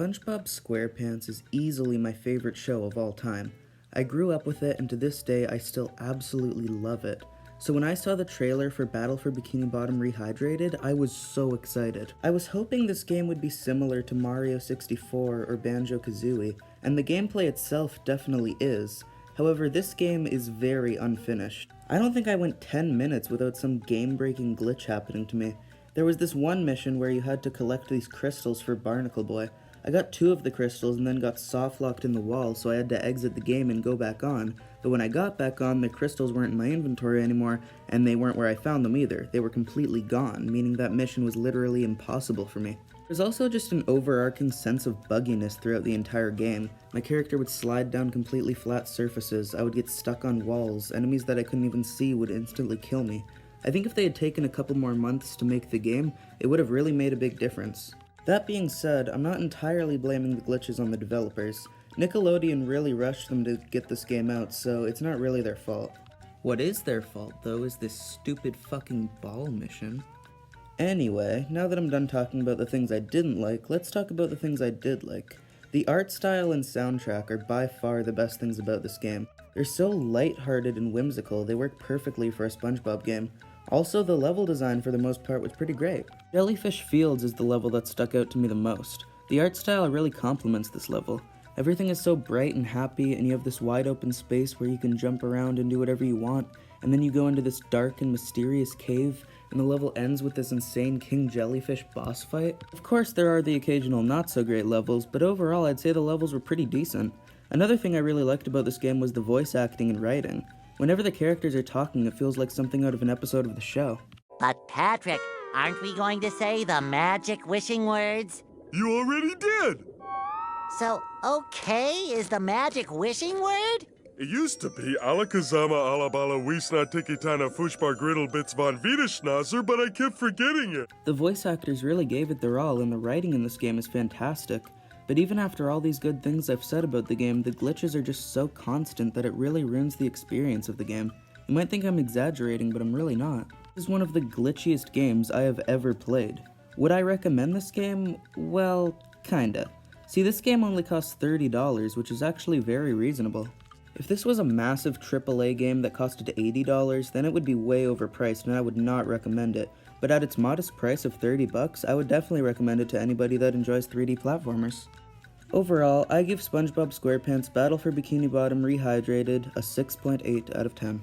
SpongeBob SquarePants is easily my favorite show of all time. I grew up with it, and to this day I still absolutely love it. So when I saw the trailer for Battle for Bikini Bottom Rehydrated, I was so excited. I was hoping this game would be similar to Mario 64 or Banjo-Kazooie, and the gameplay itself definitely is. However, this game is very unfinished. I don't think I went 10 minutes without some game-breaking glitch happening to me. There was this one mission where you had to collect these crystals for Barnacle Boy. I got 2 of the crystals and then got soft-locked in the wall, so I had to exit the game and go back on. But when I got back on, the crystals weren't in my inventory anymore, and they weren't where I found them either. They were completely gone, meaning that mission was literally impossible for me. There's also just an overarching sense of bugginess throughout the entire game. My character would slide down completely flat surfaces, I would get stuck on walls, enemies that I couldn't even see would instantly kill me. I think if they had taken a couple more months to make the game, it would have really made a big difference. That being said, I'm not entirely blaming the glitches on the developers. Nickelodeon really rushed them to get this game out, so it's not really their fault. What is their fault, though, is this stupid fucking ball mission. Anyway, now that I'm done talking about the things I didn't like, let's talk about the things I did like. The art style and soundtrack are by far the best things about this game. They're so light-hearted and whimsical, they work perfectly for a SpongeBob game. Also, the level design for the most part was pretty great. Jellyfish Fields is the level that stuck out to me the most. The art style really complements this level. Everything is so bright and happy, and you have this wide open space where you can jump around and do whatever you want, and then you go into this dark and mysterious cave, and the level ends with this insane King Jellyfish boss fight. Of course, there are the occasional not so great levels, but overall I'd say the levels were pretty decent. Another thing I really liked about this game was the voice acting and writing. Whenever the characters are talking, it feels like something out of an episode of the show. But Patrick, aren't we going to say the magic wishing words? You already did! So, okay is the magic wishing word? It used to be Alakazama Alabala Wiesna Tikitana Fushbar Griddle Bits von Wiederschnauzer, but I kept forgetting it. The voice actors really gave it their all, and the writing in this game is fantastic. But even after all these good things I've said about the game, the glitches are just so constant that it really ruins the experience of the game. You might think I'm exaggerating, but I'm really not. This is one of the glitchiest games I have ever played. Would I recommend this game? Well, kinda. See, this game only costs $30, which is actually very reasonable. If this was a massive AAA game that costed $80, then it would be way overpriced and I would not recommend it. But at its modest price of $30, I would definitely recommend it to anybody that enjoys 3D platformers. Overall, I give SpongeBob SquarePants Battle for Bikini Bottom Rehydrated a 6.8 out of 10.